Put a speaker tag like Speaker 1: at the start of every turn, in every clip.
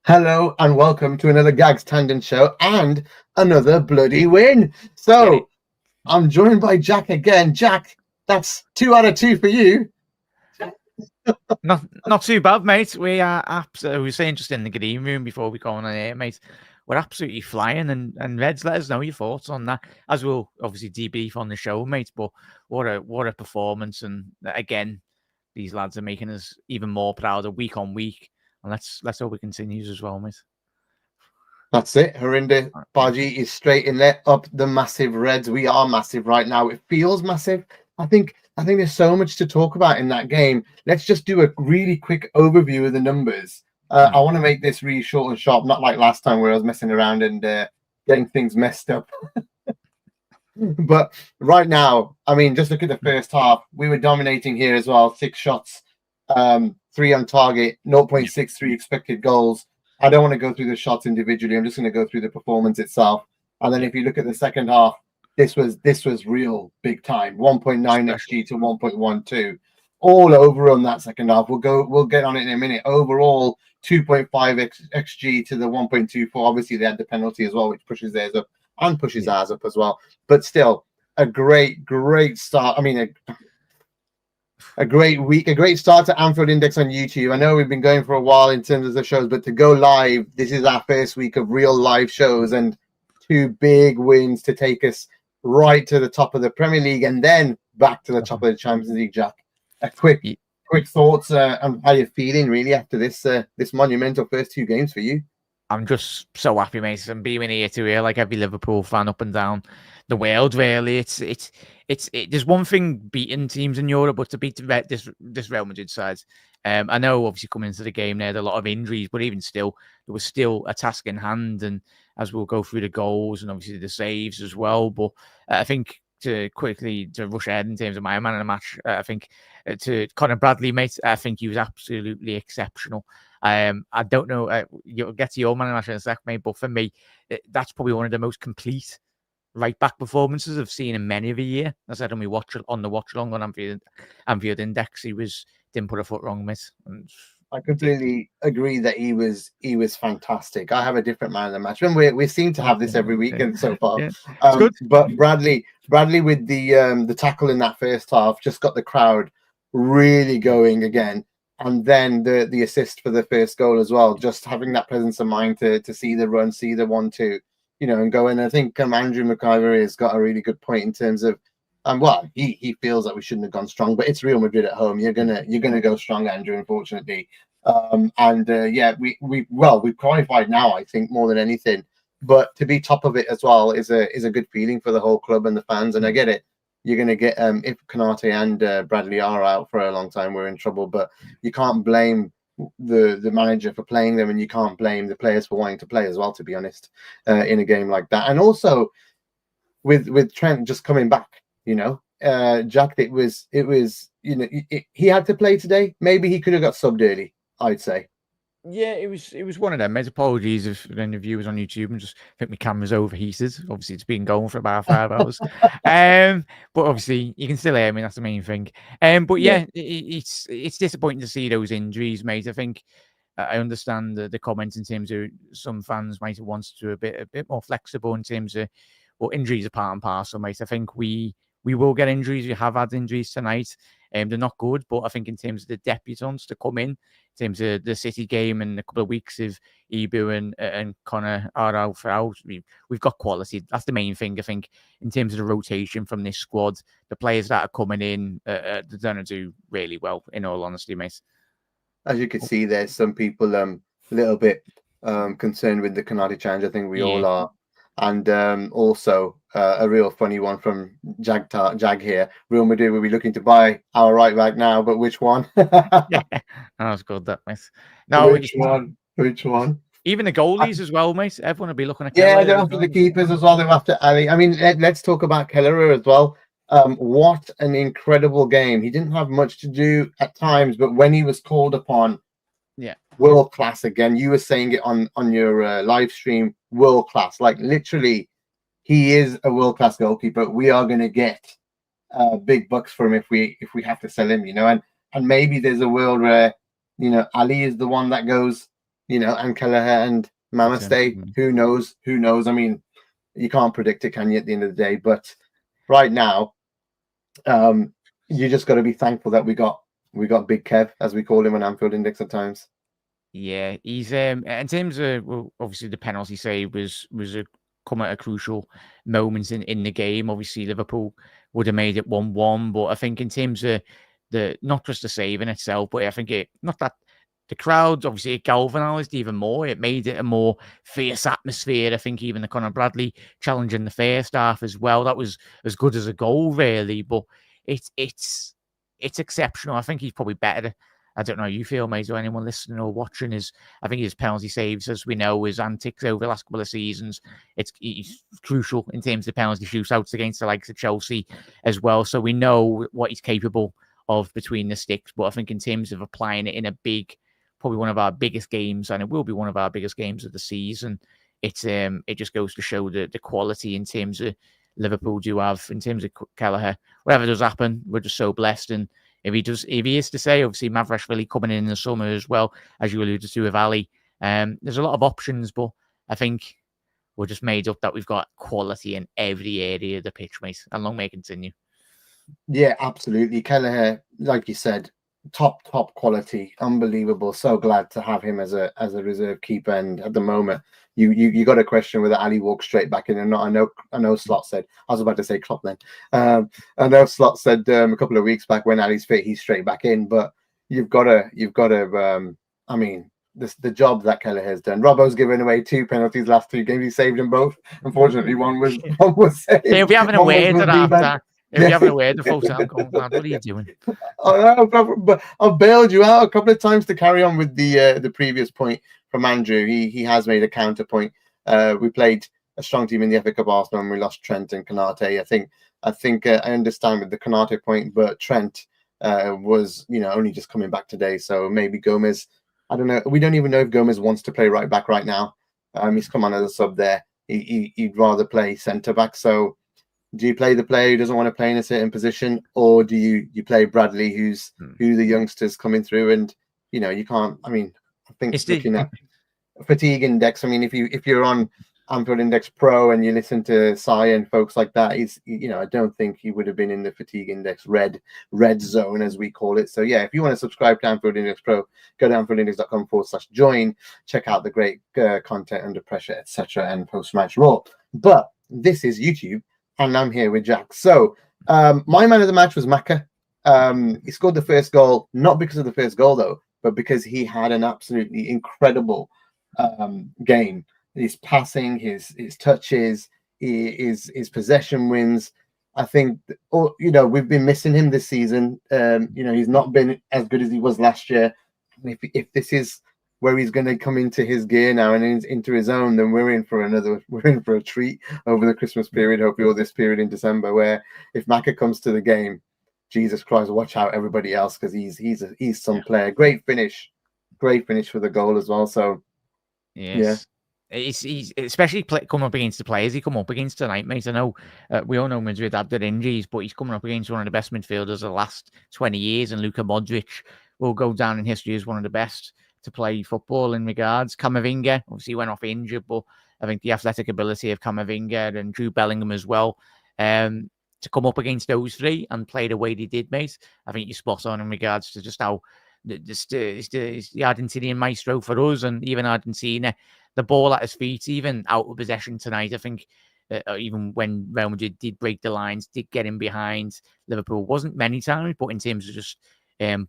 Speaker 1: Hello and welcome to another Gags Tandon show and another bloody win. So I'm joined by Jack again. Jack, that's 2 out of 2 for you.
Speaker 2: Not too bad, mate. We are absolutely. We were saying just in the green room before we go on air, mate. We're absolutely flying, and Reds, let us know your thoughts on that, as we'll obviously debrief on the show, mate. But what a performance, and again, these lads are making us even more prouder week on week, and let's hope it continues as well, mate.
Speaker 1: That's it. Harinder Baji is straight in there, up the massive Reds. We are massive right now. It feels massive. I think there's so much to talk about in that game. Let's just do a really quick overview of the numbers. I want to make this really short and sharp, not like last time where I was messing around and getting things messed up. But right now, I mean, just look at the first half. We were dominating here as well. 6 shots, 3 on target, 0.63 expected goals. I don't want to go through the shots individually. I'm just going to go through the performance itself. And then if you look at the second half, this was real big time. 1.9 XG to 1.12. All over on that second half. We'll get on it in a minute. Overall, 2.5 XG to the 1.24. Obviously, they had the penalty as well, which pushes theirs up and pushes ours up as well. But still, a great start. I mean, a great week, a great start to Anfield Index on YouTube. I know we've been going for a while in terms of the shows, but to go live, this is our first week of real live shows and 2 big wins to take us right to the top of the Premier League and then back to the top of the Champions League, Jack. A quick thoughts on how you're feeling really after this monumental first 2 games for you.
Speaker 2: I'm just so happy, mate. I'm being here to hear like every Liverpool fan up and down the world. Really, it's there's one thing beating teams in Europe, but to beat this Real Madrid side, I know obviously coming into the game there, had a lot of injuries, but even still, there was still a task in hand. And as we'll go through the goals and obviously the saves as well, but I think to rush ahead in terms of my man of the match, I think to Conor Bradley, mate, I think he was absolutely exceptional. I don't know, you'll get to your man of the match in a sec, mate, but for me, that's probably one of the most complete right back performances I've seen in many of a year. I said on the watch along on Anfield Index, he didn't put a foot wrong, mate. And
Speaker 1: I completely agree that he was fantastic. I have a different man of the match, and we seem to have this every weekend so far.
Speaker 2: Yeah. Good.
Speaker 1: But Bradley with the tackle in that first half just got the crowd really going again, and then the assist for the first goal as well. Just having that presence of mind to see the run, see the 1-2, and go in. I think Andrew McIver has got a really good point in terms of. Well, he feels that we shouldn't have gone strong, but it's Real Madrid at home. You're gonna go strong, Andrew. Unfortunately, we've qualified now. I think more than anything, but to be top of it as well is a good feeling for the whole club and the fans. And I get it. You're gonna get if Konate and Bradley are out for a long time, we're in trouble. But you can't blame the manager for playing them, and you can't blame the players for wanting to play as well. To be honest, in a game like that, and also with Trent just coming back. Jack, it was he had to play today. Maybe he could have got subbed early, I'd say.
Speaker 2: Yeah, it was one of them. Mate, apologies if any viewers on YouTube and just think my camera's overheated. Obviously, it's been going for about 5 hours. But obviously, you can still hear me. That's the main thing. But yeah, it's disappointing to see those injuries, mate. I think I understand the comments in terms of some fans might have wanted to be a bit more flexible in terms of injuries are part and parcel, mate. I think we will get injuries. We have had injuries tonight. They're not good, but I think in terms of the debutants to come in terms of the City game and a couple of weeks of Ibu and Connor are out for out, we've got quality. That's the main thing, I think, in terms of the rotation from this squad. The players that are coming in, they're going to do really well, in all honesty, mate.
Speaker 1: As you can see, there's some people a little bit concerned with the Konate challenge. I think we all are. And also a real funny one from Jag here. Real Madrid will be looking to buy our right back now, but which one?
Speaker 2: Yeah, that was good, that, mate. No,
Speaker 1: Which one?
Speaker 2: Even the goalies as well, mate. Everyone will be looking at
Speaker 1: Kelleher. Yeah, they're after the keepers as well. They're after Ali. I mean, let's talk about Kelleher as well. What an incredible game. He didn't have much to do at times, but when he was called upon, world class again. You were saying it on your live stream, world class. Like literally, he is a world class goalkeeper. We are going to get big bucks for him if we have to sell him, and maybe there's a world where Ali is the one that goes and Kelleher and Mama stay. Who knows? Who knows? I mean, you can't predict it, can you, at the end of the day? But right now, you just got to be thankful that we got Big Kev, as we call him on Anfield Index at times.
Speaker 2: Yeah, he's in terms of, well, obviously the penalty save was come at a crucial moment in the game. Obviously Liverpool would have made it 1-1, but I think in terms of not just the save in itself, but I think the crowd, obviously, it galvanised even more. It made it a more fierce atmosphere. I think even the Conor Bradley challenge in the first half as well, that was as good as a goal, really. But it's exceptional. I think he's probably better. I don't know how you feel, mate, or anyone listening or watching. I think his penalty saves, as we know, his antics over the last couple of seasons, he's crucial in terms of the penalty shootouts against the likes of Chelsea as well. So we know what he's capable of between the sticks. But I think in terms of applying it in a probably one of our biggest games, and it will be one of our biggest games of the season, it just goes to show the quality in terms of Liverpool do have, in terms of Kelleher. Whatever does happen, we're just so blessed. And if he is to say, obviously Mavrashvili coming in the summer as well, as you alluded to with Ali, there's a lot of options, but I think we're just made up that we've got quality in every area of the pitch, mate, and long may it continue.
Speaker 1: Yeah, absolutely. Kelleher, like you said, top quality, unbelievable. So glad to have him as a reserve keeper. And at the moment, you got a question whether Ali walks straight back in or not. I know Slot said, I was about to say Klopp then. I know Slot said a couple of weeks back, when Ali's fit, he's straight back in. But you've got to. I mean, the job that Kelleher has done. Robbo's given away 2 penalties last 2 games. He saved them both. Unfortunately, one was saved.
Speaker 2: He'll be having a word after. If you haven't aware, the folks out going, lad, what are you doing?
Speaker 1: But I've bailed you out a couple of times to carry on with the previous point from Andrew. He has made a counterpoint. We played a strong team in the FA Cup Arsenal and we lost Trent and Konate. I think I understand with the Konate point, but Trent was only just coming back today, so maybe Gomez. I don't know. We don't even know if Gomez wants to play right back right now. He's come on as a sub there. He'd rather play centre back. So, do you play the player who doesn't want to play in a certain position, or do you play Bradley, who the youngsters coming through? And you can't. I mean, I think looking at fatigue index. I mean, if you're on Anfield Index Pro and you listen to Sai and folks like that, I don't think he would have been in the fatigue index red zone, as we call it. So yeah, if you want to subscribe to Anfield Index Pro, go to anfieldindex.com/join. Check out the great content under pressure, etc., and post-match raw. But this is YouTube. And I'm here with Jack. So my man of the match was Maka. He scored the first goal, not because of the first goal, though, but because he had an absolutely incredible game. His passing, his touches, his possession wins. I think, we've been missing him this season. He's not been as good as he was last year. If this is where he's going to come into his gear now and into his own, then we're in for a treat over the Christmas period, hopefully, or this period in December, where if Maka comes to the game, Jesus Christ, watch out everybody else, because he's some player. Great finish for the goal as well. So
Speaker 2: yes. Yeah. He's especially coming up against the players he come up against tonight, mate. I know we all know Madrid had their injuries, but he's coming up against one of the best midfielders of the last 20 years, and Luka Modric will go down in history as one of the best to play football in regards. Camavinga obviously went off injured, but I think the athletic ability of Camavinga and Jude Bellingham as well, to come up against those three and play the way they did, mate, I think you're spot on in regards to just how the Argentinian maestro for us, and even Argentina, the ball at his feet, even out of possession tonight. I think even when Real Madrid did break the lines, did get in behind Liverpool, wasn't many times, but in terms of just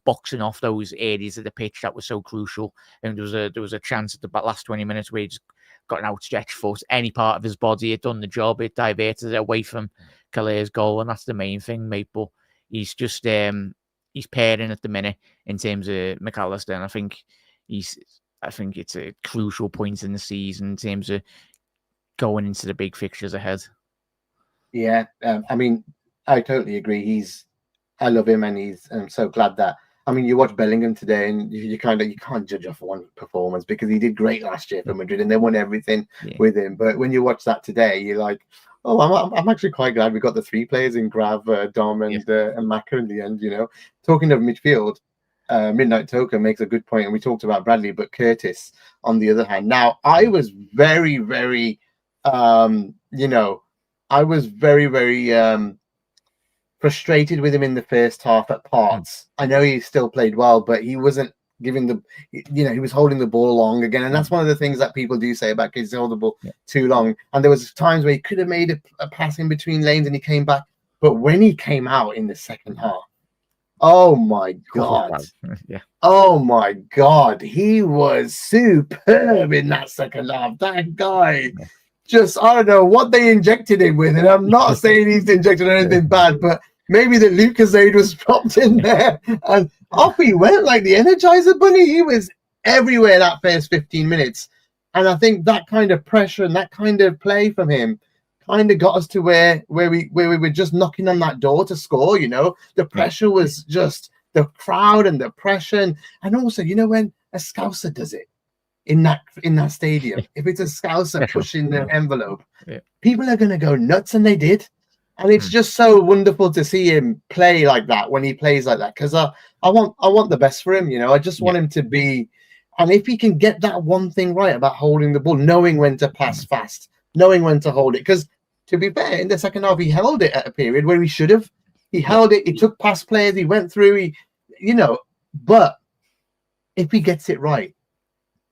Speaker 2: boxing off those areas of the pitch that was so crucial. And there was a chance at the last 20 minutes where he just got an outstretched foot. Any part of his body had done the job. It diverted it away from Kelleher's goal, and that's the main thing, mate. But he's just he's pairing at the minute in terms of McAllister, and I think it's a crucial point in the season in terms of going into the big fixtures ahead.
Speaker 1: Yeah, I mean, I totally agree. I love him, and I'm so glad that. I mean, you watch Bellingham today, and you can't judge off one performance, because he did great last year for Madrid, and they won everything with him. But when you watch that today, you're like, oh, I'm actually quite glad we got the 3 players in Grav, Dom, and Maka in the end. Talking of midfield, Midnight Toker makes a good point, and we talked about Bradley, but Curtis, on the other hand. Now, I was very, very, I was very, very frustrated with him in the first half at parts. I know he still played well, but he wasn't giving he was holding the ball long again. And that's one of the things that people do say about kids hold the ball too long. And there was times where he could have made a pass in between lanes and he came back. But when he came out in the second half, oh my God.
Speaker 2: Yeah.
Speaker 1: Oh my God. He was superb in that second half. That guy just, I don't know what they injected him with. And I'm not saying he's injected anything bad, but maybe the Lucozade was dropped in there and off he went like the Energizer Bunny. He was everywhere that first 15 minutes. And I think that kind of pressure and that kind of play from him kind of got us to where we were just knocking on that door to score. The pressure was just the crowd and the pressure, and also when a Scouser does it in that stadium, if it's a Scouser pushing the envelope, people are going to go nuts, and they did. And it's just so wonderful to see him play like that when he plays like that, because I want the best for him. I just want him to be, and if he can get that one thing right about holding the ball, knowing when to pass fast, knowing when to hold it, because to be fair, in the second half, he held it at a period where he should have. He held it. He took past players. He went through. But if he gets it right,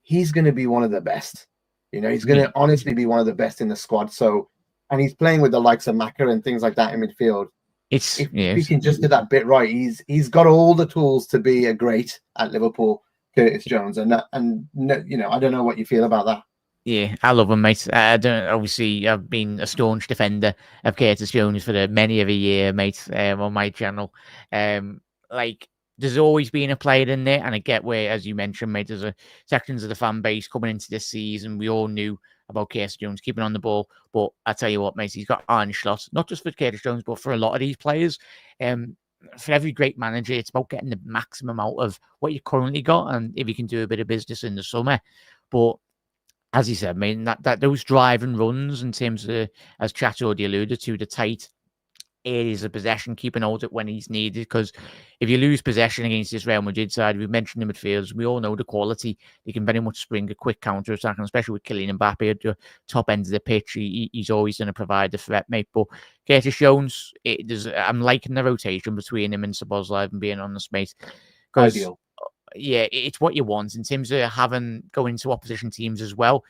Speaker 1: he's going to be one of the best. He's going to honestly be one of the best in the squad. So, and he's playing with the likes of Maka and things like that in midfield. If he can just do that bit right, he's got all the tools to be a great at Liverpool, Curtis Jones. And I don't know what you feel about that.
Speaker 2: Yeah, I love him, mate. Obviously, I've been a staunch defender of Curtis Jones for many of a year, mate, on my channel. There's always been a player in there, and I get where, as you mentioned, mate, there's sections of the fan base coming into this season. We all knew about Curtis Jones keeping on the ball, but I tell you what, mate, he's got Arne Slot, not just for Curtis Jones, but for a lot of these players. For every great manager, it's about getting the maximum out of what you currently got, and if you can do a bit of business in the summer. But as he said, I mean, that those drive and runs in terms of, as Chat already alluded to, the tight areas of possession, keeping hold of it when he's needed. Because if you lose possession against this Real Madrid side, we've mentioned the midfielders, we all know the quality. They can very much spring a quick counter-attack, and especially with Kylian Mbappe at the top end of the pitch, he's always going to provide the threat, mate. But Curtis Jones, I'm liking the rotation between him and Szoboszlai, and being honest, mate.
Speaker 1: Ideal.
Speaker 2: Yeah, it's what you want in terms of going into opposition teams as well.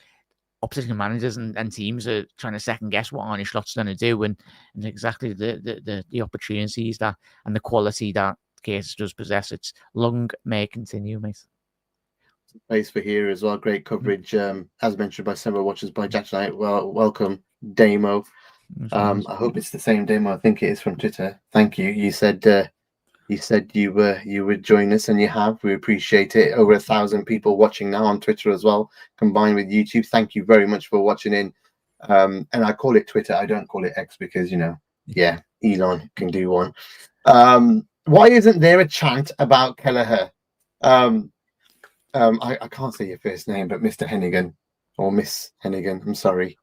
Speaker 2: Opposition managers and teams are trying to second guess what Arne Slot's going to do, and exactly the opportunities that and the quality that Curtis does possess. It's long may continue, mate.
Speaker 1: Place for here as well. Great coverage, as mentioned by several watchers by Jack Knight. Well, welcome, Damo. I hope it's the same Damo. I think it is from Twitter. Thank you. You said you would join us, and you have. We appreciate it. Over 1,000 people watching now on Twitter as well, combined with YouTube. Thank you very much for watching in. And I call it Twitter. I don't call it X because Elon can do one. Why isn't there a chant about Kelleher? I can't say your first name, but Mr. Hennigan or Miss Hennigan. I'm sorry.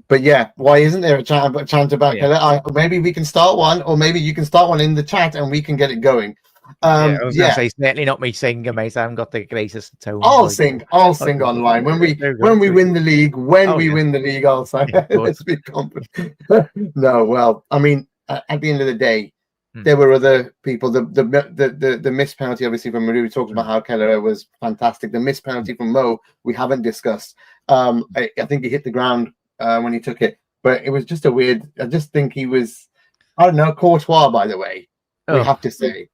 Speaker 1: But yeah, why isn't there a chant about Kelleher? Maybe we can start one, or maybe you can start one in the chat and we can get it going.
Speaker 2: I was going to say, certainly not me singing, mate. I haven't got the greatest tone.
Speaker 1: I'll sing online when we win the league. Win the league, I'll say. Let's be confident. No, well, I mean, at the end of the day, there were other people. The missed penalty, obviously, from Maru. We talked about how Kelleher was fantastic. The missed penalty from Mo, we haven't discussed. I think he hit the ground when he took it, but it was just a weird. I just think he was, I don't know, Courtois, by the way. We have to say,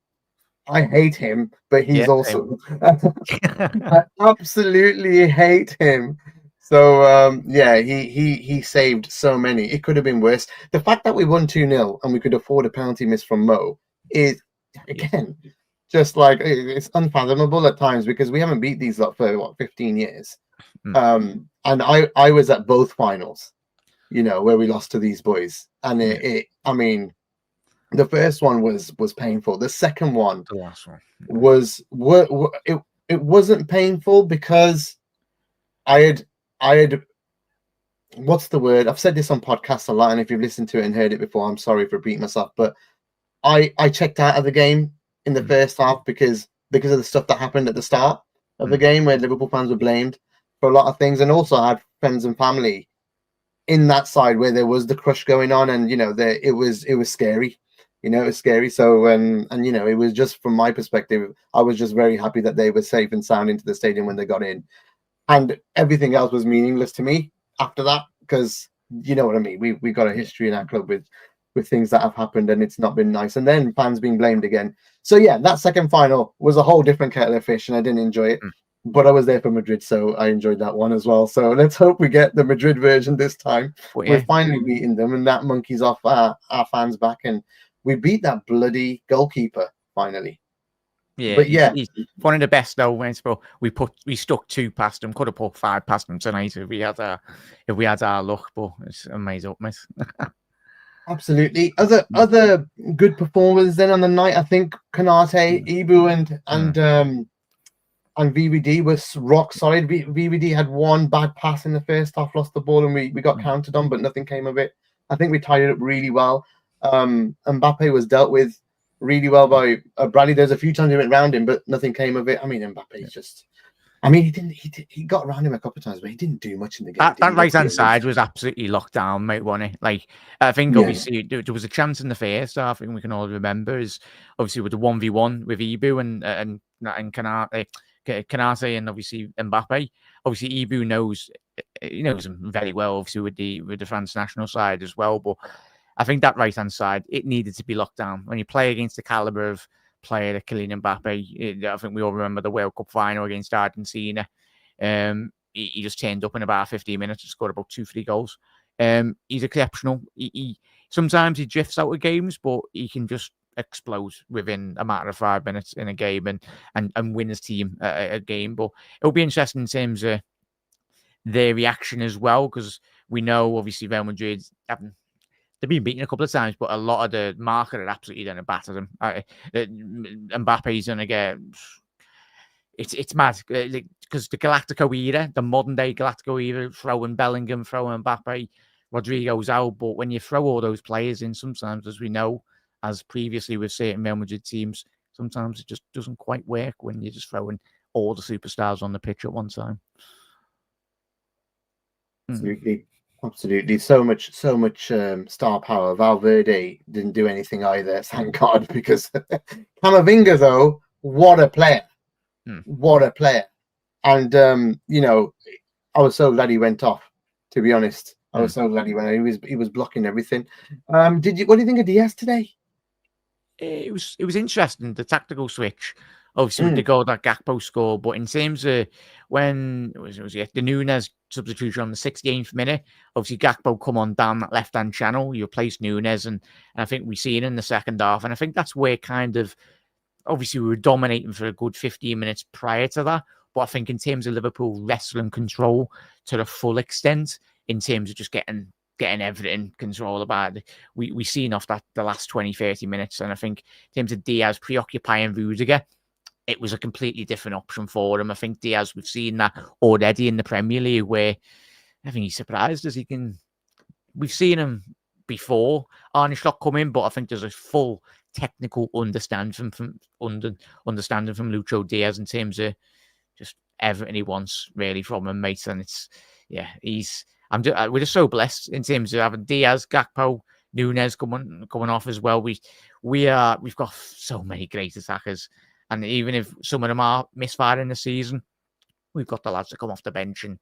Speaker 1: I hate him, but he's awesome. I absolutely hate him. So he saved so many. It could have been worse. The fact that we won 2-0 and we could afford a penalty miss from Mo is, again, just like, it's unfathomable at times, because we haven't beat these lot for 15 years. And I was at both finals, where we lost to these boys, and I mean, the first one was painful. The second one,
Speaker 2: the last one,
Speaker 1: it wasn't painful because I had what's the word? I've said this on podcasts a lot, and if you've listened to it and heard it before, I'm sorry for repeating myself, but I checked out of the game in the first half because of the stuff that happened at the start of the game, where Liverpool fans were blamed for a lot of things, and also had friends and family in that side where there was the crush going on, and it was scary. It was scary. So and it was just, from my perspective, I was just very happy that they were safe and sound into the stadium when they got in, and everything else was meaningless to me after that, because you know what I mean. We got a history in our club with things that have happened, and it's not been nice. And then fans being blamed again. So yeah, that second final was a whole different kettle of fish, and I didn't enjoy it. But I was there for Madrid, so I enjoyed that one as well. So let's hope we get the Madrid version this time.
Speaker 2: Well, yeah.
Speaker 1: We're finally beating them, and that monkey's off our fans' back, and we beat that bloody goalkeeper finally.
Speaker 2: Yeah,
Speaker 1: but yeah,
Speaker 2: he's one of the best though. We stuck 2 past him. Could have put 5 past him tonight if we had our luck. But it's amazing up, mate.
Speaker 1: Absolutely. Other good performers then on the night. I think Konate, Ibu, and VVD was rock solid. VVD had one bad pass in the first half, lost the ball, and we got counted on, but nothing came of it. I think we tied it up really well. Mbappe was dealt with really well by Bradley. There's a few times he went round him, but nothing came of it. I mean, Mbappe's just... I mean, he got around him a couple of times, but he didn't do much in the game.
Speaker 2: That right-hand side was absolutely locked down, mate, wasn't it? Like, I think obviously there was a chance in the first half, I think we can all remember, is obviously with the 1v1 with Ibu and Konate and obviously Mbappe. Obviously, Ibu knows him very well, obviously with the France national side as well. But I think that right-hand side, it needed to be locked down. When you play against the caliber of player that Kylian Mbappe, I think we all remember the World Cup final against Argentina. He just turned up in about 15 minutes and scored about 2-3 goals. He's exceptional. Sometimes he drifts out of games, but he can just explode within a matter of 5 minutes in a game and win his team a game. But it'll be interesting in terms of their reaction as well, because we know obviously Real Madrid they've been beaten a couple of times, but a lot of the market are absolutely going to batter them. Mbappe's going to get... It's mad, because the Galactico era, the modern day Galactico era, throwing Bellingham, throwing Mbappe, Rodrigo's out, but when you throw all those players in, sometimes, as we know, as previously with certain Real Madrid teams, sometimes it just doesn't quite work when you're just throwing all the superstars on the pitch at one time.
Speaker 1: Absolutely. So much star power. Valverde didn't do anything either, thank God, because Camavinga, though, what a player. What a player. And, I was so glad he went off, to be honest. I was so glad he went. He was blocking everything. What do you think of Diaz today?
Speaker 2: It was interesting, the tactical switch, obviously with the goal that Gakpo scored, but in terms of when the Núñez substitution on the 68th minute, obviously Gakpo come on down that left-hand channel, you replace Núñez, and I think we see it in the second half, and I think that's where kind of, obviously we were dominating for a good 15 minutes prior to that, but I think in terms of Liverpool wrestling control to the full extent, in terms of just getting everything control about it. We seen off that the last 20-30 minutes, and I think in terms of Diaz preoccupying Rudiger, it was a completely different option for him. I think Diaz, we've seen that already in the Premier League, where I think he's surprised as he can. We've seen him before Arne Slot come in, but I think there's a full technical understanding from Lucho Diaz in terms of just everything he wants really from him, mate. And we're just so blessed in terms of having Diaz, Gakpo, Núñez coming off as well. We've got so many great attackers, and even if some of them are misfiring the season, we've got the lads to come off the bench and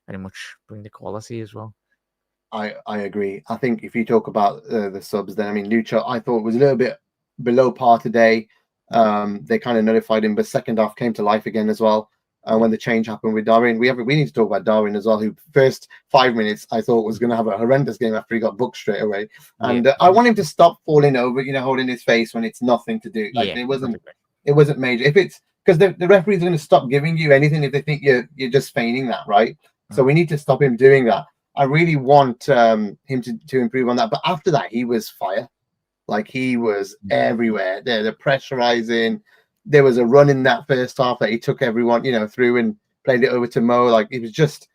Speaker 2: very much bring the quality as well.
Speaker 1: I agree. I think if you talk about the subs, then I mean Lucho, I thought was a little bit below par today. They kind of notified him, but second half came to life again as well. When the change happened with Darwin, we need to talk about Darwin as well, who first 5 minutes I thought was going to have a horrendous game after he got booked straight away. And I want him to stop falling over, holding his face when it's nothing to do. Like it wasn't major. If it's because the referee's going to stop giving you anything if they think you're just feigning that, right? So we need to stop him doing that. I really want him to improve on that. But after that, he was fire. Like he was everywhere. The pressurizing. There was a run in that first half that he took everyone, through and played it over to Mo. Like it was just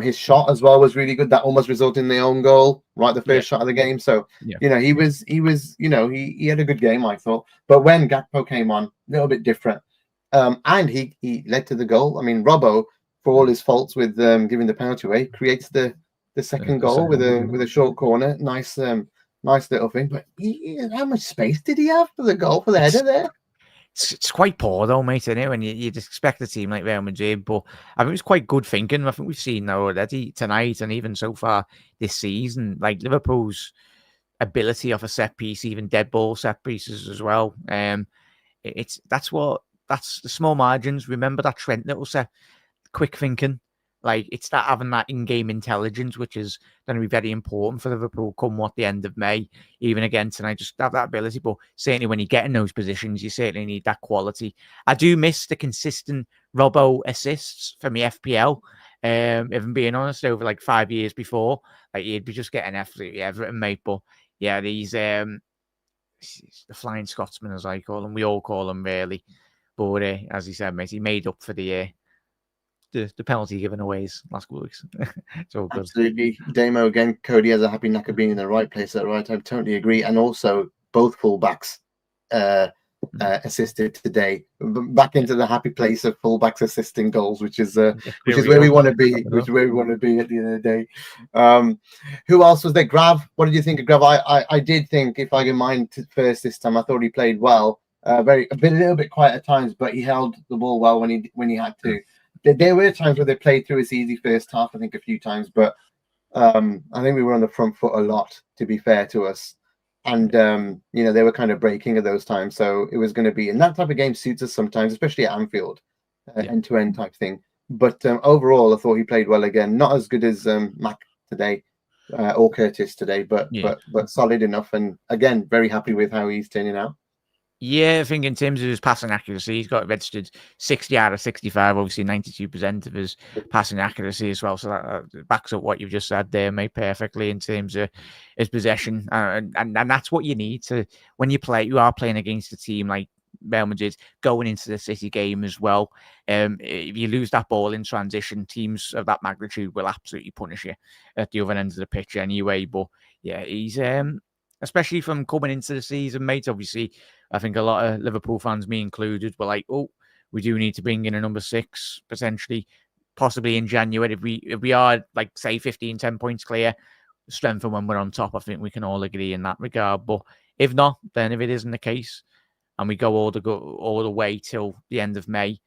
Speaker 1: His shot as well was really good. That almost resulted in the own goal, right? The first shot of the game. So, he was, he had a good game, I thought. But when Gakpo came on, a little bit different. And he led to the goal. I mean, Robbo, for all his faults with giving the penalty away, creates the second goal with a short corner. Nice little thing. But how much space did he have for the goal, for the header there?
Speaker 2: It's quite poor though, mate, isn't it? When you'd expect a team like Real Madrid, but I think it was quite good thinking. I think we've seen that already tonight and even so far this season. Like Liverpool's ability off a set piece, even dead ball set pieces as well. That's the small margins. Remember that Trent little set, quick thinking. Like it's that having that in-game intelligence, which is going to be very important for Liverpool come the end of May. Even again tonight, just have that ability. But certainly when you get in those positions, you certainly need that quality. I do miss the consistent Robbo assists from the FPL. If I'm being honest, over like 5 years before, like he'd be just getting absolutely everything, mate. But yeah, these the Flying Scotsman, as I call him, we all call him really. But as he said, mate, he made up for the penalty given away last couple of weeks. It's all good.
Speaker 1: Absolutely. Damo again, Cody has a happy knack of being in the right place at the right time. Totally agree. And also both fullbacks assisted today. Back into the happy place of fullbacks assisting goals, which is where we want to be. Which is where we want to be at the end of the day. Who else was there? Grav. What did you think of Grav? I did think, if I get mine first this time, I thought he played well. A little bit quiet at times, but he held the ball well when he had to. There were times where they played through his easy first half, I think a few times, but I think we were on the front foot a lot, to be fair to us. And, they were kind of breaking at those times. So it was going to be, and that type of game suits us sometimes, especially at Anfield, end-to-end type thing. But overall, I thought he played well again. Not as good as Mac today or Curtis today, but solid enough. And again, very happy with how he's turning out.
Speaker 2: Yeah, I think in terms of his passing accuracy, he's got registered 60 out of 65, obviously 92% of his passing accuracy as well. So that backs up what you've just said there, mate, perfectly in terms of his possession. And that's what you need to, when you are playing against a team like Real Madrid, going into the City game as well. If you lose that ball in transition, teams of that magnitude will absolutely punish you at the other end of the pitch anyway. But yeah, he's... especially from coming into the season, mate. Obviously, I think a lot of Liverpool fans, me included, were like, "Oh, we do need to bring in a number 6, potentially, possibly in January. If we are, like, say, 10 points clear, strengthen when we're on top." I think we can all agree in that regard. But if not, then if it isn't the case, and we go all the way till the end of May,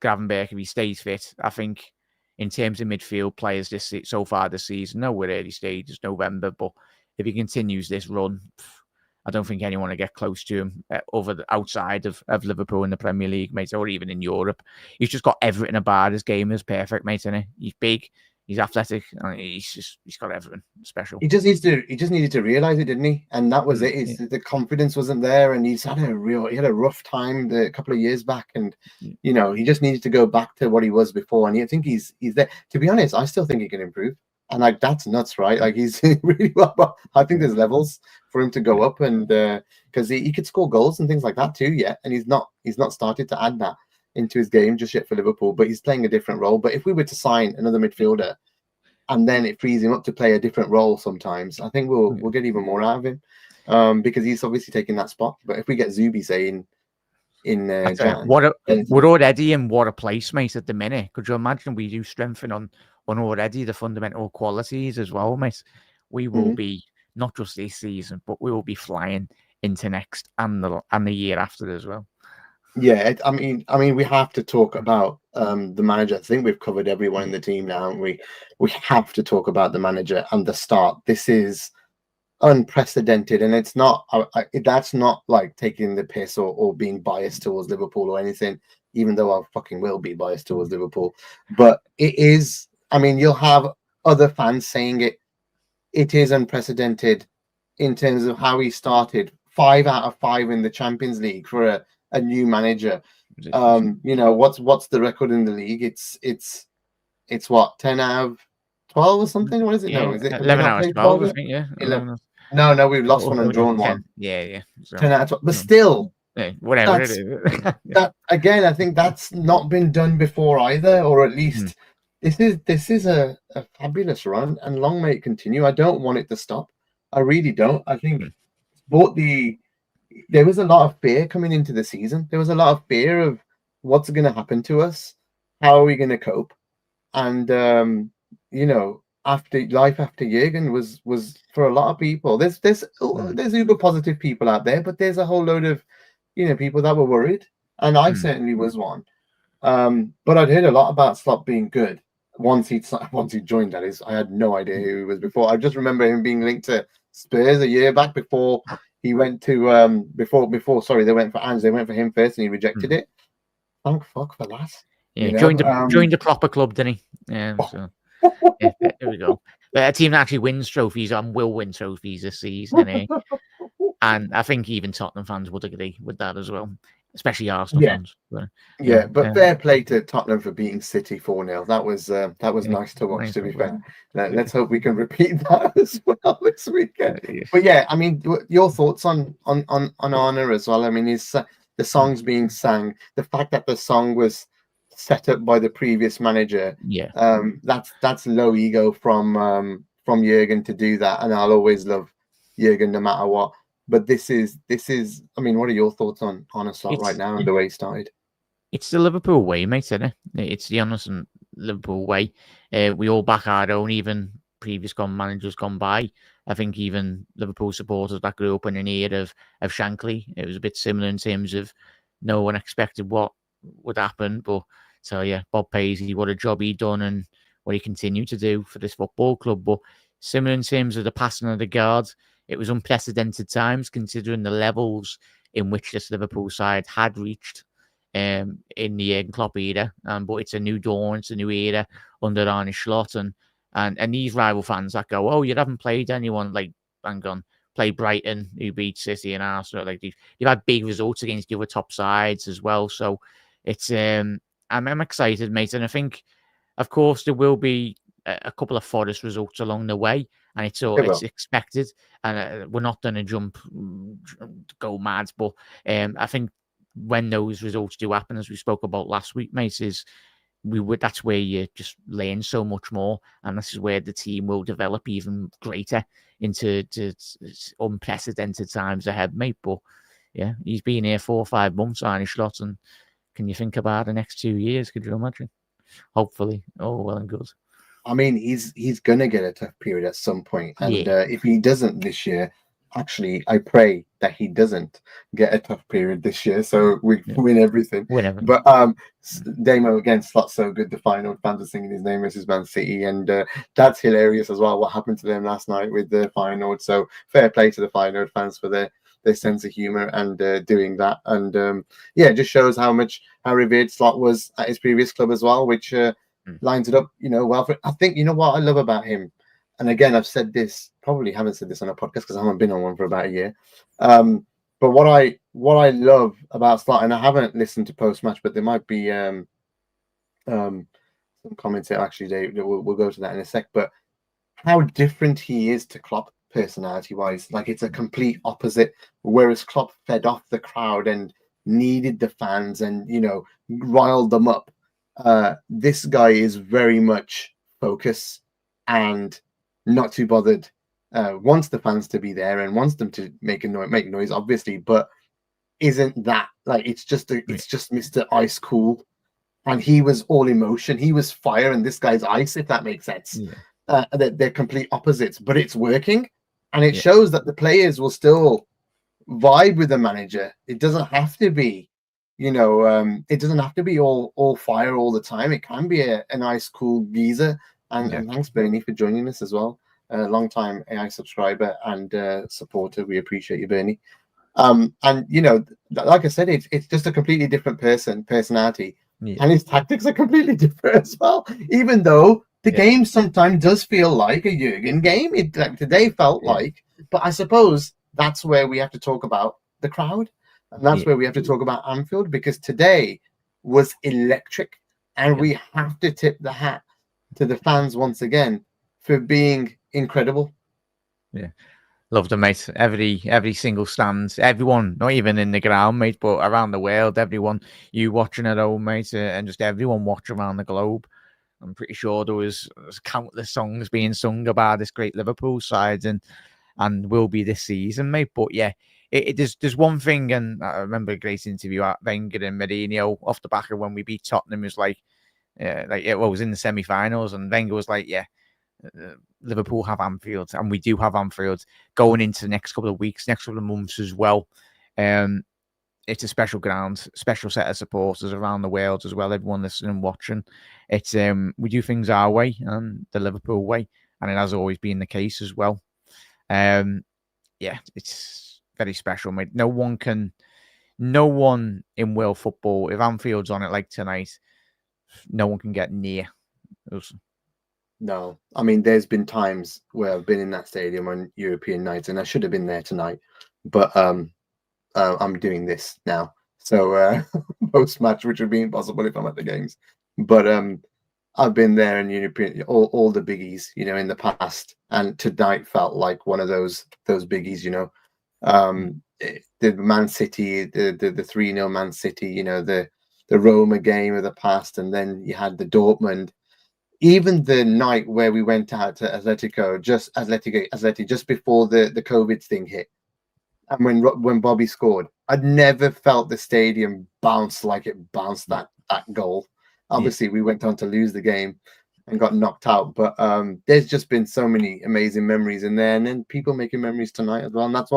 Speaker 2: Gravenberch, if he stays fit, I think in terms of midfield players so far this season, no, we're early stages, November, but if he continues this run, I don't think anyone will get close to him outside of Liverpool in the Premier League, mate, or even in Europe. He's just got everything about his game is perfect, mate, isn't he? He's big, he's athletic, and he's got everything special.
Speaker 1: He just needed to realize it, didn't he? And that was it. The confidence wasn't there, and he had a rough time a couple of years back, and he just needed to go back to what he was before. And I think he's there. To be honest, I still think he can improve. And like that's nuts, right? Like he's really well. I think there's levels for him to go up, and because he could score goals and things like that too. Yeah, and he's not started to add that into his game just yet for Liverpool, but he's playing a different role. But if we were to sign another midfielder, and then it frees him up to play a different role, sometimes I think we'll get even more out of him, because he's obviously taking that spot. But if we get Zubi saying in
Speaker 2: what already and what a place, mate, at the minute. Could you imagine we do strengthen on already the fundamental qualities as well, mate? We will be not just this season, but we will be flying into next and the year after as well.
Speaker 1: Yeah, I mean, we have to talk about the manager. I think we've covered everyone in the team now. And we have to talk about the manager and the start. This is unprecedented, and it's not. That's not like taking the piss or being biased towards Liverpool or anything. Even though I fucking will be biased towards Liverpool, but it is. I mean, you'll have other fans saying it. It is unprecedented in terms of how he started. 5 out of 5 in the Champions League for a new manager. What's the record in the league? It's what, 10 out of 12 or something? What is it? No, is it
Speaker 2: 11 out of 12? I think, yeah.
Speaker 1: 11. No, we've lost one and drawn 1.
Speaker 2: Yeah. So,
Speaker 1: 10 out of 12, but still.
Speaker 2: Yeah, whatever it is.
Speaker 1: That again, I think that's not been done before either, or at least This is a fabulous run, and long may it continue. I don't want it to stop. I really don't. I think,
Speaker 2: Mm.
Speaker 1: but there was a lot of fear coming into the season. There was a lot of fear of what's going to happen to us. How are we going to cope? And after life after Jurgen was for a lot of people. There's uber positive people out there, but there's a whole load of people that were worried, and I certainly was one. But I'd heard a lot about Slot being good once he joined. That is, I had no idea who he was before. I just remember him being linked to Spurs a year back before he went to before. Sorry, they went for Ange. They went for him first, and he rejected it. Thank fuck for that.
Speaker 2: Yeah, joined the proper club, didn't he? Yeah, so yeah, there we go. But a team that actually wins trophies and will win trophies this season, and I think even Tottenham fans would agree with that as well, especially Arsenal fans.
Speaker 1: But fair play to Tottenham for beating City 4-0. That was nice to watch. To be fair, let's hope we can repeat that as well this weekend. But yeah, I mean, your thoughts on Arne as well. I mean, is the songs being sang, the fact that the song was set up by the previous manager.
Speaker 2: Yeah.
Speaker 1: That's low ego from Jurgen to do that, and I'll always love Jurgen no matter what. But this is. I mean, what are your thoughts on Arne Slot right now and the way he started?
Speaker 2: It's the Liverpool way, mate, isn't it? It's the honest and Liverpool way. We all back our own, even previous managers gone by. I think even Liverpool supporters that grew up in an era of Shankly, it was a bit similar in terms of no one expected what would happen. But so yeah, Bob Paisley, what a job he done and what he continued to do for this football club. But similar in terms of the passing of the guard, it was unprecedented times considering the levels in which this Liverpool side had reached in the Jurgen Klopp era. But it's a new dawn, it's a new era under Arne Slot, and these rival fans that go, oh, you haven't played anyone like, hang on, play Brighton, who beat City and Arsenal. Like you've had big results against the other top sides as well. So it's I'm excited, mate, and I think, of course, there will be a couple of Forest results along the way, and it's expected, and we're not going to go mad, but I think when those results do happen, as we spoke about last week, mate, that's where you just learn so much more, and this is where the team will develop even greater into unprecedented times ahead, mate. But yeah, he's been here 4 or 5 months, Arne Slot, and can you think about the next 2 years? Could you imagine? Hopefully, all well and good.
Speaker 1: I mean, he's gonna get a tough period at some point, and if he doesn't this year, actually, I pray that he doesn't get a tough period this year, so we win everything. But Damo again, Slot's so good. The final fans are singing his name versus Man City, and that's hilarious as well. What happened to them last night with the final? So fair play to the final fans for their sense of humor and doing that, and it just shows how revered Slot was at his previous club as well, which lines it up, well. I think what I love about him. And again, I've said this, probably haven't said this on a podcast because I haven't been on one for about a year. But what I love about Slot, and I haven't listened to post match, but there might be some comments here. Actually, we'll go to that in a sec. But how different he is to Klopp personality-wise, like it's a complete opposite. Whereas Klopp fed off the crowd and needed the fans and riled them up. This guy is very much focus and not too bothered. Wants the fans to be there and wants them to make noise, obviously, but isn't that like it's just Mr. Ice Cool, and he was all emotion. He was fire, and this guy's ice, if that makes sense. They're complete opposites, but it's working, and it shows that the players will still vibe with the manager. It doesn't have to be, it doesn't have to be all fire all the time. It can be a nice, cool geezer. And thanks, Bernie, for joining us as well. Long time AI subscriber and supporter. We appreciate you, Bernie. And like I said, it's just a completely different personality, and his tactics are completely different as well. Even though the game sometimes does feel like a Jurgen game, today felt like. But I suppose that's where we have to talk about the crowd, and that's where we have to talk about Anfield, because today was electric, and we have to tip the hat to the fans once again for being incredible.
Speaker 2: Loved them, mate. Every single stand, everyone, not even in the ground, mate, but around the world, everyone, you watching at home, mate, and just everyone watching around the globe I'm pretty sure there was countless songs being sung about this great Liverpool side, and will be this season, mate. But yeah, there's one thing, and I remember a great interview at Wenger and Mourinho off the back of when we beat Tottenham. It was like it was in the semi-finals, and Wenger was like, yeah, Liverpool have Anfield, and we do have Anfield going into the next couple of weeks, next couple of months as well. It's a special ground, special set of supporters around the world as well. Everyone listening and watching. It's we do things our way, and the Liverpool way, and it has always been the case as well. Yeah, it's very special, mate. No one in world football, if Anfield's on it like tonight, no one can get near us.
Speaker 1: No, I mean, there's been times where I've been in that stadium on European nights, and I should have been there tonight, but I'm doing this now, so post match, which would be impossible if I'm at the games. But I've been there in European, all the biggies, in the past, and tonight felt like one of those biggies, the Man City, the 3-0 Man City, the Roma game of the past, and then you had the Dortmund. Even the night where we went out to Atletico just before the COVID thing hit, and when Bobby scored, I'd never felt the stadium bounce like it bounced that goal. Obviously, we went on to lose the game and got knocked out, but there's just been so many amazing memories in there, and then people making memories tonight as well. And that's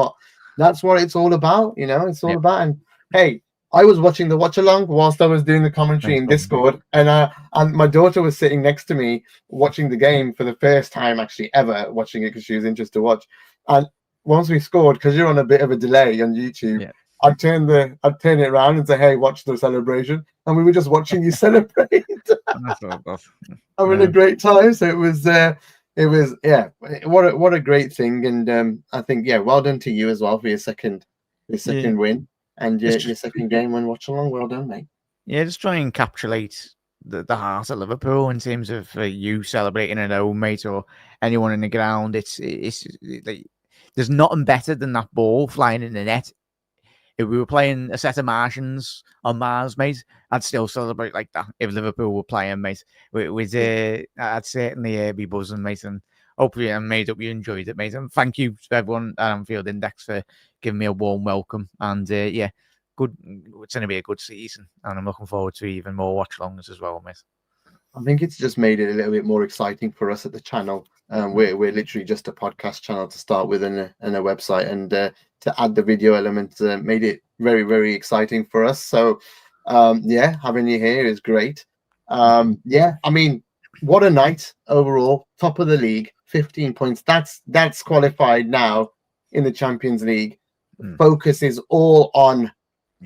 Speaker 1: what it's all about, It's all about. And hey, I was watching the watch along whilst I was doing the commentary in Discord, and my daughter was sitting next to me watching the game for the first time actually ever watching it, because she was interested to watch. And once we scored, because you're on a bit of a delay on YouTube, I'd turn it around and say, "Hey, watch the celebration," and we were just watching you celebrate. Having a great time. So it was what a great thing. And I think well done to you as well for your second win. And your second game when watch along, well done, mate.
Speaker 2: Yeah, just try and encapsulate the heart of Liverpool in terms of you celebrating at home, mate, or anyone in the ground. It's like, there's nothing better than that ball flying in the net. If we were playing a set of Martians on Mars, mate, I'd still celebrate like that. If Liverpool were playing, mate, I'd certainly be buzzing, mate, and hopefully I made up you enjoyed it, mate. And thank you to everyone at Anfield Index for giving me a warm welcome. And good. It's going to be a good season, and I'm looking forward to even more watch-alongs as well, mate.
Speaker 1: I think it's just made it a little bit more exciting for us at the channel. We're literally just a podcast channel to start with, and a website, and to add the video element made it very, very exciting for us. So having you here is great. I mean, what a night overall. Top of the league, 15 points. That's qualified now in the Champions League. Focus is all on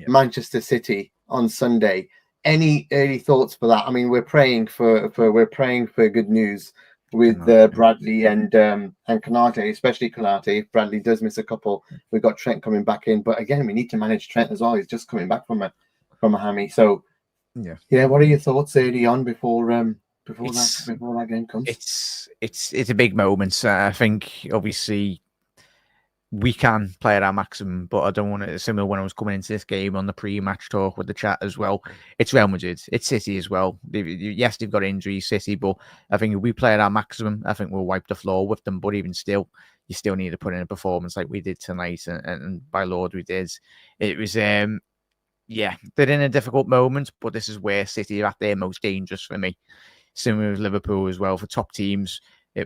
Speaker 1: Manchester City on Sunday. Any early thoughts for that? I mean, we're praying for good news with Bradley and Konate, especially Konate. If Bradley does miss a couple, we've got Trent coming back in. But again, we need to manage Trent as well. He's just coming back from a hammy. So what are your thoughts early on before that game comes?
Speaker 2: It's a big moment. I think obviously we can play at our maximum, but I don't want it similar when I was coming into this game on the pre-match talk with the chat as well. It's Real Madrid, it's City as well. Yes, they've got injuries, City, but I think if we play at our maximum, I think we'll wipe the floor with them. But even still, you still need to put in a performance like we did tonight, and by Lord, we did. It was they're in a difficult moment, but this is where City are at their most dangerous for me. Similar with Liverpool as well, for top teams,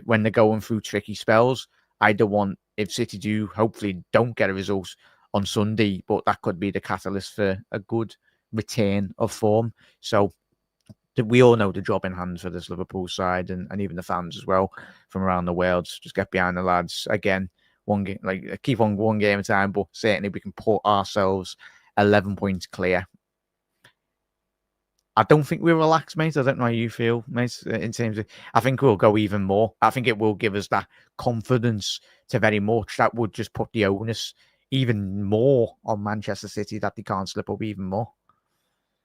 Speaker 2: when they're going through tricky spells. I don't want, if City hopefully don't get a result on Sunday, but that could be the catalyst for a good return of form. So we all know the job in hand for this Liverpool side, and even the fans as well from around the world. Just get behind the lads again. One game, keep on one game at a time, but certainly we can put ourselves 11 points clear. I don't think we're relaxed, mate. I don't know how you feel, mate, in terms of... I think we'll go even more. I think it will give us that confidence to very much. That would just put the onus even more on Manchester City, that they can't slip up even more.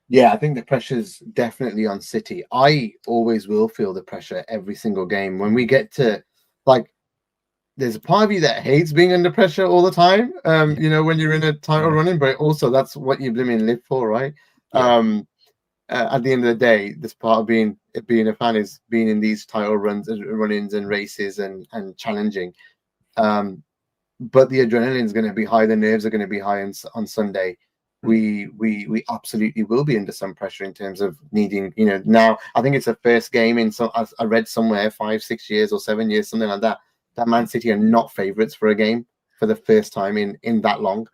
Speaker 1: Yeah, I think the pressure's definitely on City. I always will feel the pressure every single game. When we get to, there's a part of you that hates being under pressure all the time, when you're in a title running, but also that's what you live for, right? Yeah. At the end of the day, this part of being being a fan is being in these title run-ins and races and challenging. But the adrenaline is going to be high. The nerves are going to be high on Sunday. We absolutely will be under some pressure in terms of needing, now I think it's the first game in some, I read somewhere 5, 6 years or 7 years, something like that Man City are not favourites for a game for the first time in that long.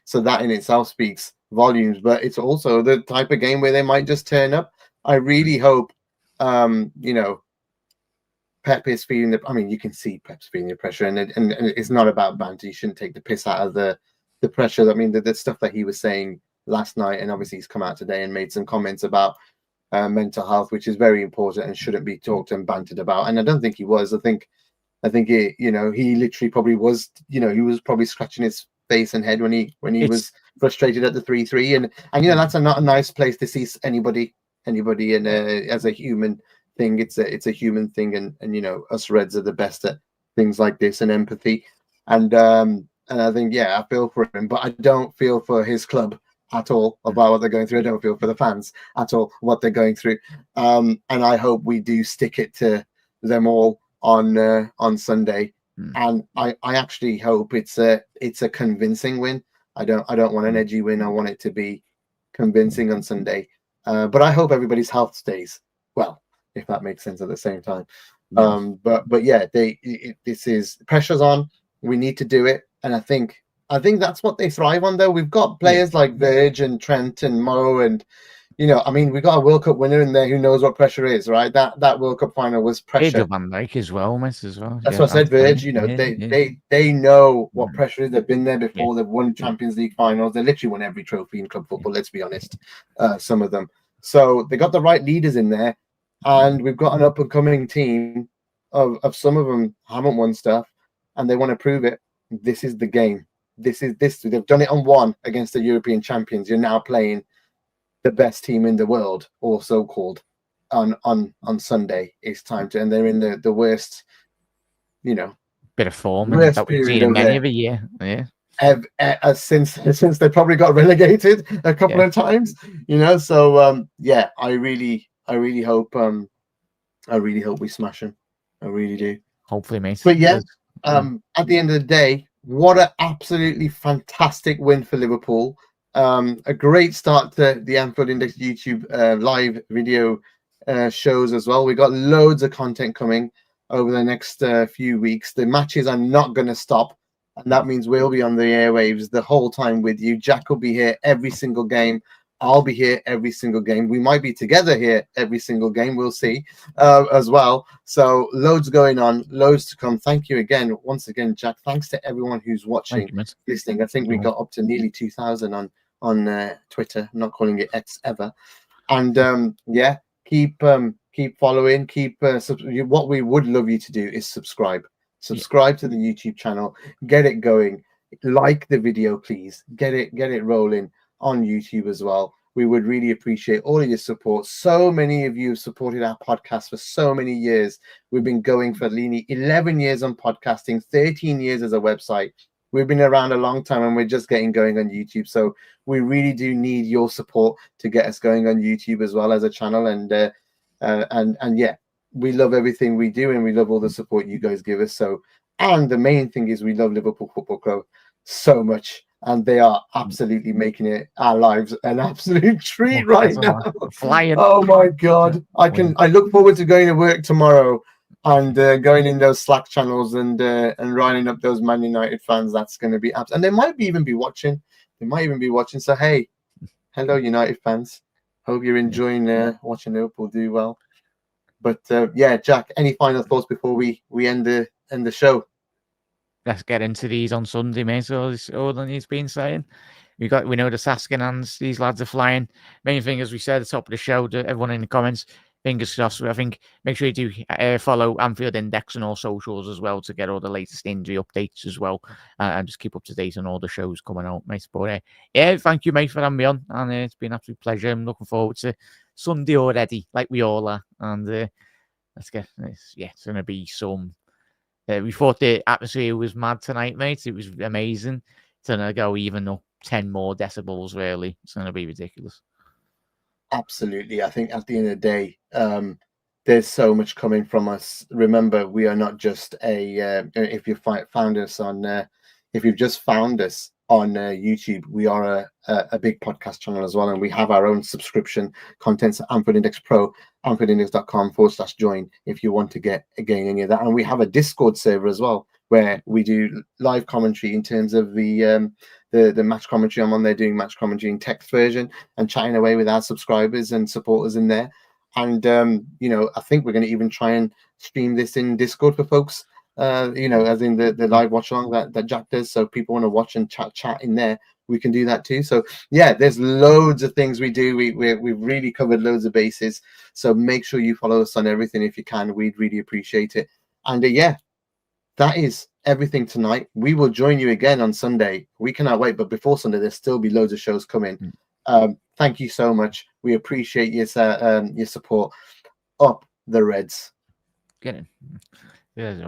Speaker 1: So that in itself speaks volumes, but it's also the type of game where they might just turn up. I really hope, Pep is feeling you can see Pep's feeling the pressure, and it's not about banter. You shouldn't take the piss out of the pressure. I mean, the stuff that he was saying last night, and obviously he's come out today and made some comments about mental health, which is very important and shouldn't be talked and bantered about. And I don't think he was. I think he, he literally probably was. He was probably scratching his face and head when he was frustrated at the 3-3, and that's not a nice place to see anybody in as a human thing. It's a human thing, and us Reds are the best at things like this and empathy, and I think I feel for him, but I don't feel for his club at all about what they're going through. I don't feel for the fans at all what they're going through, and I hope we do stick it to them all on Sunday. And I actually hope it's a convincing win. I don't want an edgy win. I want it to be convincing on Sunday. But I hope everybody's health stays well, if that makes sense at the same time. But yeah, this is pressure's on. We need to do it, and I think that's what they thrive on. Though we've got players like Verge and Trent and Mo, and we got a World Cup winner in there who knows what pressure is, right? That World Cup final was pressure.
Speaker 2: Van Dijk as well, miss as well.
Speaker 1: That's what I said, Verge. They know what pressure is. They've been there before. They've won Champions League finals. They literally won every trophy in club football. Let's be honest, some of them. So they got the right leaders in there, and we've got an up and coming team of some of them haven't won stuff, and they want to prove it. This is the game. This. They've done it on one against the European champions. You're now playing the best team in the world, or so called, on Sunday. It's time to, and they're in the worst,
Speaker 2: bit of form
Speaker 1: that
Speaker 2: we've seen in many of a year. Yeah.
Speaker 1: Since they probably got relegated a couple of times, So I really hope we smash them. I really do.
Speaker 2: Hopefully, mate.
Speaker 1: But at the end of the day, what an absolutely fantastic win for Liverpool. A great start to the Anfield Index YouTube live video shows as well. We got loads of content coming over the next few weeks. The matches are not going to stop, and that means we'll be on the airwaves the whole time with you. Jack will be here every single game. I'll be here every single game. We might be together here every single game. We'll see as well. So loads going on, loads to come. Thank you again, once again, Jack. Thanks to everyone who's watching, listening. I think we got up to nearly 2,000 on Twitter. I'm not calling it X ever. And keep following. What we would love you to do is subscribe. Subscribe to the YouTube channel. Get it going. Like the video, please. Get it rolling on YouTube as well. We would really appreciate all of your support. So many of you have supported our podcast for so many years. We've been going for 11 years on podcasting, 13 years as a website. We've been around a long time, and we're just getting going on YouTube. So we really do need your support to get us going on YouTube as well as a channel. And we love everything we do, and we love all the support you guys give us. So, and the main thing is we love Liverpool Football Club so much. And they are absolutely making it our lives an absolute treat right now.
Speaker 2: Flying.
Speaker 1: Oh my God. I look forward to going to work tomorrow and going in those Slack channels and riling up those Man United fans. That's going to be and they might even be watching. So hey, hello United fans. Hope you're enjoying watching Liverpool do well. But Jack, any final thoughts before we end the show?
Speaker 2: Let's get into these on Sunday, mate. So all that he's been saying. We know the Saskinans, these lads are flying. Main thing, as we said at the top of the show, to everyone in the comments, fingers crossed. I think make sure you do follow Anfield Index on all socials as well to get all the latest injury updates as well, and just keep up to date on all the shows coming out, mate. But thank you, mate, for having me on, and it's been an absolute pleasure. I'm looking forward to Sunday already, like we all are, and it's going to be some. We thought the atmosphere was mad tonight, mate. It was amazing. It's going to go even up 10 more decibels, really. It's going to be ridiculous.
Speaker 1: Absolutely. I think at the end of the day, there's so much coming from us. Remember, we are not just if you found us on, if you've just found us on YouTube, we are a big podcast channel as well. And we have our own subscription contents at Anfield Index Pro, anfieldindex.com/join if you want to gain any of that. And we have a Discord server as well, where we do live commentary in terms of the match commentary. I'm on there doing match commentary in text version and chatting away with our subscribers and supporters in there. And I think we're going to even try and stream this in Discord for folks. As in the live watch along that Jack does. So people want to watch and chat in there, we can do that too. So yeah, there's loads of things we do. We've really covered loads of bases. So make sure you follow us on everything if you can. We'd really appreciate it. And that is everything tonight. We will join you again on Sunday. We cannot wait, but before Sunday, there'll still be loads of shows coming. Thank you so much. We appreciate your support. Up the Reds.
Speaker 2: Get in. Yeah.